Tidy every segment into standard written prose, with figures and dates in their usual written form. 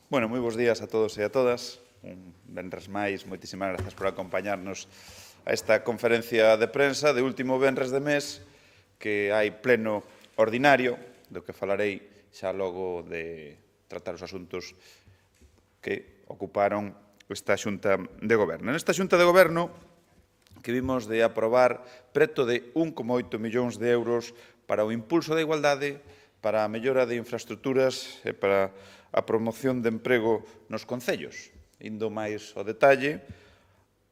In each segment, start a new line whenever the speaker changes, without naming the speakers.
Bueno, moi bons días a todos e a todas. Un venres máis, moitísimas grazas por acompañarnos a esta conferencia de prensa de último venres de mes, que hai pleno ordinario, do que falarei xa logo de tratar os asuntos que ocuparon esta Xunta de Goberno. Nesta Xunta de Goberno, que vimos de aprobar preto de 1,8 millóns de euros para o impulso da igualdade, para a mellora de infraestructuras e para a promoción de emprego nos concellos. Indo máis ao detalle,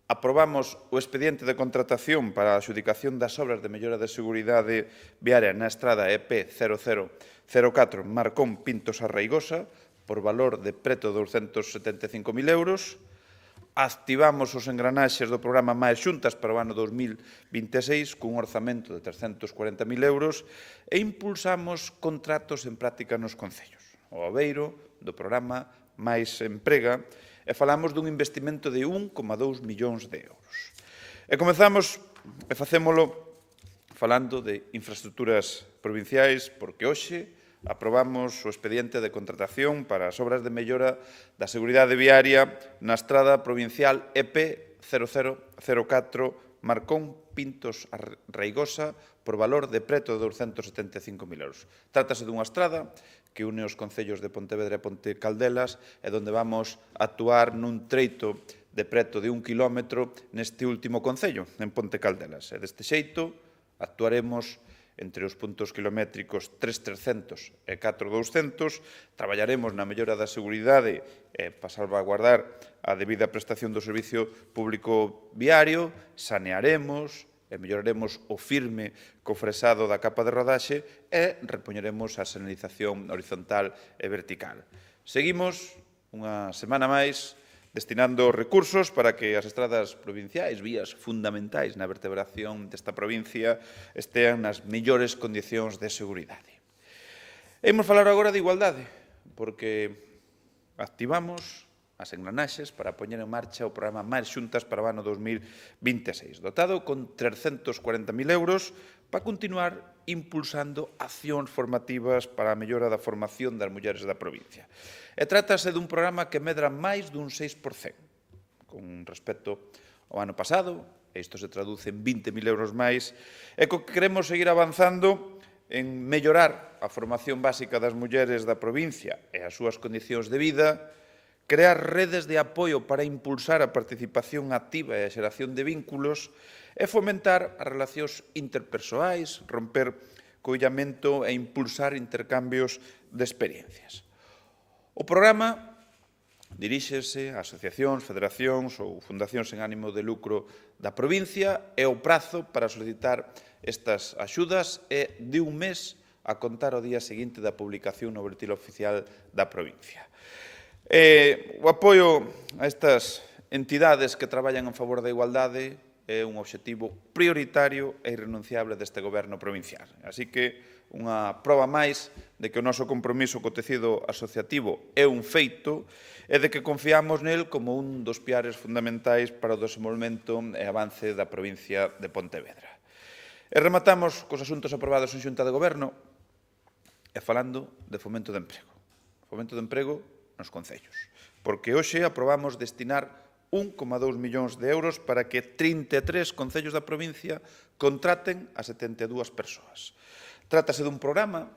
aprobamos o expediente de contratación para a adxudicación das obras de mellora de seguridade viaria na estrada EP 0004 Marcón Pintos a Reigosa por valor de preto de 275.000 euros. Activamos os engranaxes do programa Máis Xuntas para o ano 2026 cun orzamento de 340.000 euros e impulsamos contratos en práctica nos concellos. O aveiro do programa Máis Emprega e falamos dun investimento de 1,2 millóns de euros. E comezamos e facémolo falando de infraestructuras provinciais porque hoxe aprobamos o expediente de contratación para as obras de mellora da seguridade viaria na estrada provincial EP 0004 Marcón Pintos a Reigosa por valor de preto de 275.000 euros. Trátase dunha estrada que une os concellos de Pontevedra e Ponte Caldelas e onde vamos actuar nun treito de preto de 1 kilómetro neste último concello, en Ponte Caldelas. E deste xeito actuaremos entre os puntos kilométricos 3.300 e 4.200, traballaremos na mellora da seguridade para salvaguardar a debida prestación do servicio público viario, sanearemos e melloraremos o firme co fresado da capa de rodaxe e repoñeremos a señalización horizontal e vertical. Seguimos unha semana máis destinando recursos para que as estradas provinciais, vías fundamentais na vertebración desta provincia, estean nas mellores condicións de seguridade. Imos falar agora de igualdade, porque activamos as engranaxes para poñer en marcha o programa Máis Xuntas para o ano 2026, dotado con 340.000 euros para continuar impulsando accións formativas para a mellora da formación das mulleres da provincia. E trátase dun programa que medra máis dun 6%, con respecto ao ano pasado, e isto se traduce en 20.000 euros máis, e co que queremos seguir avanzando en mellorar a formación básica das mulleres da provincia e as súas condicións de vida, crear redes de apoio para impulsar a participación activa e a xeración de vínculos e fomentar as relacións interpersoais, romper co illamento e impulsar intercambios de experiencias. O programa diríxese a asociacións, federacións ou fundacións en ánimo de lucro da provincia e o prazo para solicitar estas axudas é de un mes a contar o día seguinte da publicación no boletín oficial da provincia. O apoio a estas entidades que traballan en favor da igualdade é un obxectivo prioritario e irrenunciable deste goberno provincial. Así que unha proba máis de que o noso compromiso co tecido asociativo é un feito e de que confiamos nel como un dos piares fundamentais para o desenvolvemento e avance da provincia de Pontevedra. E rematamos cos asuntos aprobados en Xunta de Goberno e falando de fomento de emprego. Fomento de emprego nos concellos, porque hoxe aprobamos destinar 1,2 millóns de euros para que 33 concellos da provincia contraten a 72 persoas. Trátase dun programa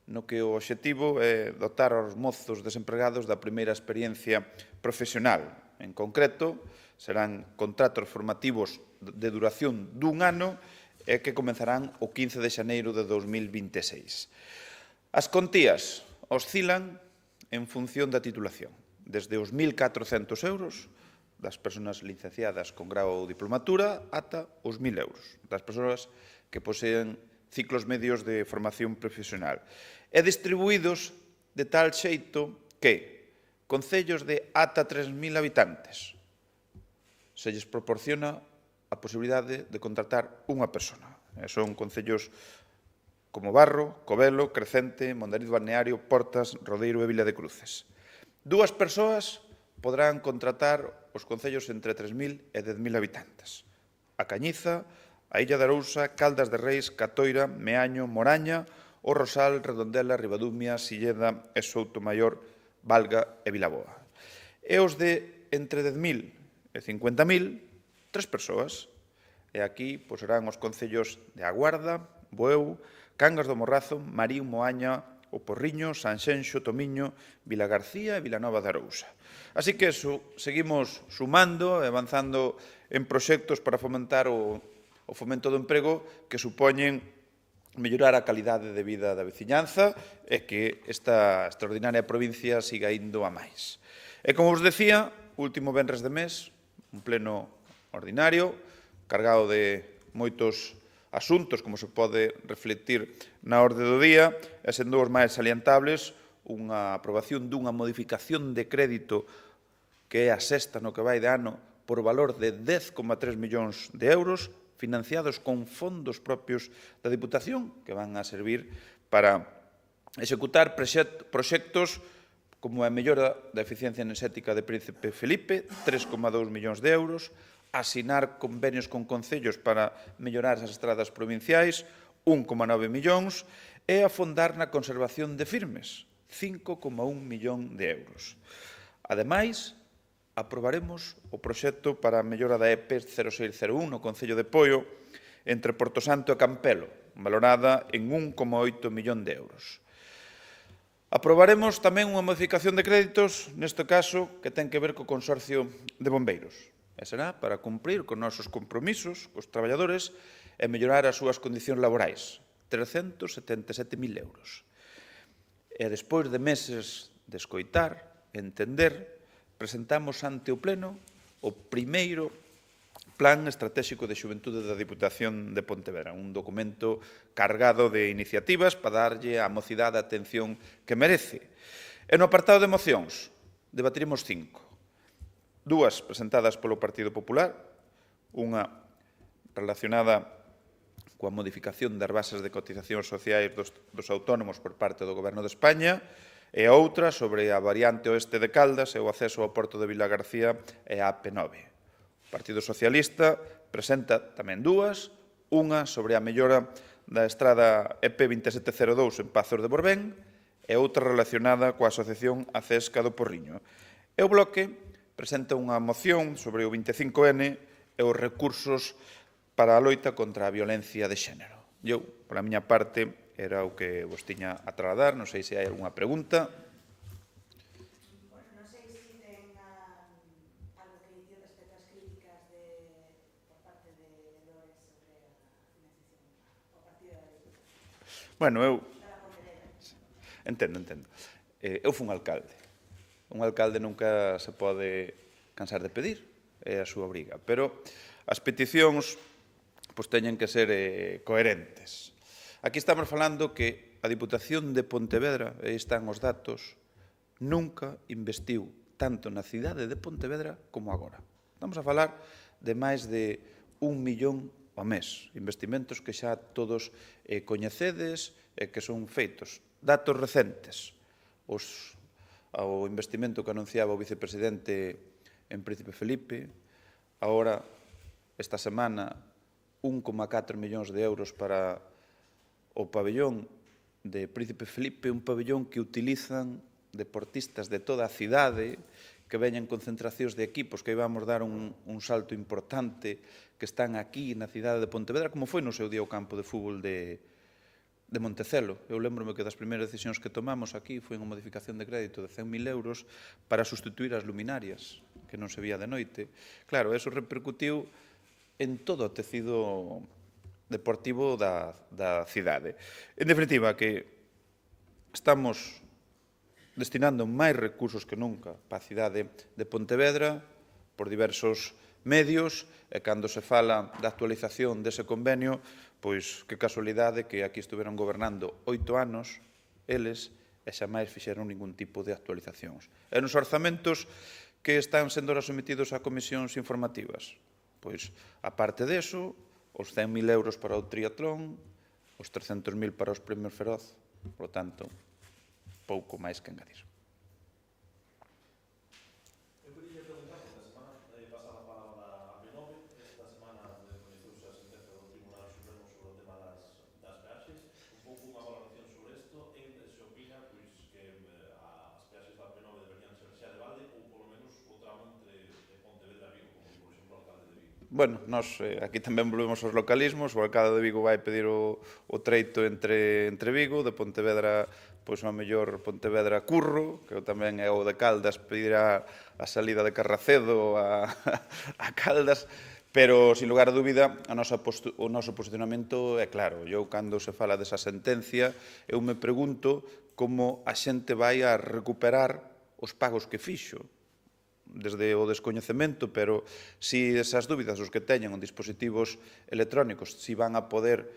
no que o obxectivo é dotar aos mozos desempregados da primeira experiencia profesional. En concreto, serán contratos formativos de duración dun ano e que comenzarán o 15 de xaneiro de 2026. As contías oscilan en función da titulación, desde os 1.400 euros das persoas licenciadas con grau ou diplomatura ata os 1.000 euros das persoas que poseen ciclos medios de formación profesional e distribuídos de tal xeito que concellos de ata 3.000 habitantes se lles proporciona a posibilidade de contratar unha persona. Son concellos como Barro, Covelo, Crecente, Mondariz Balneario, Portas, Rodeiro e Vila de Cruces. 2 persoas poderán contratar os concellos entre 3.000 e 10.000 habitantes. A Cañiza, a Illa de Arousa, Caldas de Reis, Catoira, Meaño, Moraña, O Rosal, Redondela, Ribadumia, Silleda e Soutomaior Valga e Vilaboa. E os de entre 10.000 e 50.000, 3 persoas. E aquí serán os concellos de A Guarda, Bueu, Cangas do Morrazo, Marín, Moaña, O Porriño, Sanxenxo, Tomiño, Vilagarcía e Vilanova de Arousa. Así que seguimos sumando e avanzando en proxectos para fomentar o fomento do emprego que supoñen mellorar a calidade de vida da veciñanza e que esta extraordinaria provincia siga indo a máis. E como vos decía, último venres de mes, un pleno ordinario, cargado de moitos asuntos, como se pode reflectir na orde do día, e sendo os máis salientables, unha aprobación dunha modificación de crédito que é a sexta no que vai de ano por valor de 10,3 millóns de euros, financiados con fondos propios da Diputación, que van a servir para executar proxectos como a mellora da eficiencia enerxética de Príncipe Felipe, 3,2 millóns de euros, asinar convenios con concellos para mellorar as estradas provinciais, 1,9 millóns, e afondar na conservación de firmes, 5,1 millón de euros. Ademais, aprobaremos o proxecto para a mellora da EP 0601 no Concello de Poio entre Porto Santo e Campelo, valorada en 1,8 millón de euros. Aprobaremos tamén unha modificación de créditos, neste caso, que ten que ver co Consorcio de Bombeiros. E será para cumprir con nosos compromisos cos traballadores e mellorar as súas condicións laborais, 377.000 euros. E despois de meses de escoitar, entender, presentamos ante o Pleno o primeiro Plan Estratégico de Xuventude da Diputación de Pontevedra, un documento cargado de iniciativas para darlle á mocidade a atención que merece. E no apartado de mocións, debatiremos 5. Dúas presentadas polo Partido Popular, unha relacionada coa modificación das bases de cotizacións sociais dos autónomos por parte do Goberno de España e outra sobre a variante oeste de Caldas e o acceso ao porto de Vilagarcía e a AP9. O Partido Socialista presenta tamén dúas, unha sobre a mellora da estrada EP 2702 en Pazos de Borbén e outra relacionada coa asociación Acesca do Porriño. E o Bloque presenta unha moción sobre o 25N e os recursos para a loita contra a violencia de xénero. Eu, por a miña parte, era o que vos tiña a trasladar. Non sei se hai algunha pregunta.
Non sei se ten algo que dicir respecto ás críticas por parte de Lores sobre a financiación ao partido da Diputación.
Bueno, eu... Entendo. Eu fui un alcalde. Un alcalde nunca se pode cansar de pedir, é a súa obriga. Pero as peticións teñen que ser coherentes. Aquí estamos falando que a Diputación de Pontevedra, aí están os datos, nunca investiu tanto na cidade de Pontevedra como agora. Estamos a falar de máis de 1 millón ao mes, investimentos que xa todos coñecedes e que son feitos. Datos recentes, ao investimento que anunciaba o vicepresidente en Príncipe Felipe, agora, esta semana, 1,4 millóns de euros para o pabellón de Príncipe Felipe, un pabellón que utilizan deportistas de toda a cidade, que veñen concentracións de equipos, que íbamos dar un salto importante, que están aquí na cidade de Pontevedra, como foi no seu día o campo de fútbol de Montecelo. Eu lembro-me que das primeiras decisións que tomamos aquí foi unha modificación de crédito de 100.000 euros para sustituir as luminarias, que non se vía de noite. Claro, eso repercutiu en todo o tecido deportivo da cidade. En definitiva, que estamos destinando máis recursos que nunca para a cidade de Pontevedra por diversos medios, e cando se fala da actualización dese convenio, pois que casualidade que aquí estuveron gobernando 8 anos, eles, e xa máis fixeron ningún tipo de actualizacións. E nos orzamentos que están sendo sometidos a comisións informativas, pois, aparte deso, os 100.000 euros para o triatlón, os 300.000 para os premios Feroz, por lo tanto, pouco máis que engadir.
Eu queria preguntar, porque a semana pasada falaba da AP9, esta semana coñeceuse a sentencia do Tribunal Supremo sobre o tema das peaxes, un pouco unha valoración sobre isto, e se opina que as peaxes da AP9
bueno, nós aquí tamén volvemos aos localismos, o alcalde de Vigo vai pedir o treito entre Vigo, de Pontevedra, pois a mellor Pontevedra Curro, que tamén é o de Caldas, pedirá a salida de Carracedo a Caldas, pero, sin lugar a dúbida, o noso posicionamento é claro. Eu, cando se fala desa sentencia, eu me pregunto como a xente vai a recuperar os pagos que fixo, desde o descoñecemento, pero si esas dúbidas os que teñen os dispositivos electrónicos, si van a poder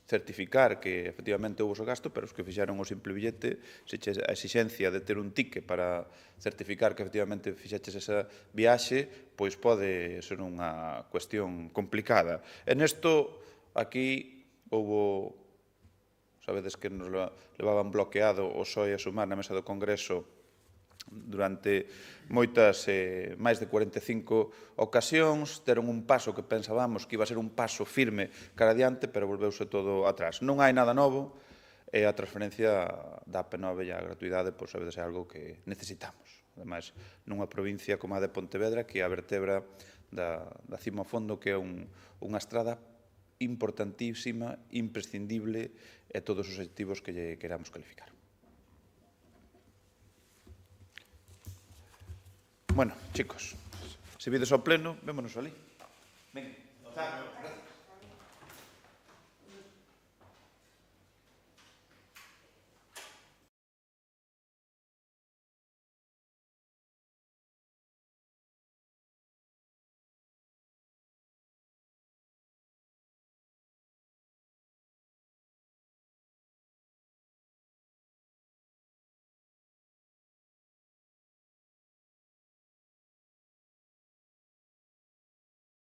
certificar que efectivamente houve o gasto, pero os que fixeron o simple billete, se che a exixencia de ter un ticket para certificar que efectivamente fixeches esa viaxe, pois pode ser unha cuestión complicada. E nesto, aquí, houve, sabedes que nos levaban bloqueado o SOE a sumar na mesa do Congreso durante moitas, máis de 45 ocasións, deron un paso que pensábamos que iba a ser un paso firme cara adiante, pero volveuse todo atrás. Non hai nada novo, e a transferencia da P9 e a gratuidade, pois, sabedes, é algo que necesitamos. Ademais, nunha provincia como a de Pontevedra, que é a vertebra da cima ao fondo, que é unha estrada importantísima, imprescindible, e todos os adjetivos que lle queramos calificar. Bueno, chicos, se vides ao pleno, vémonos ali. Venga.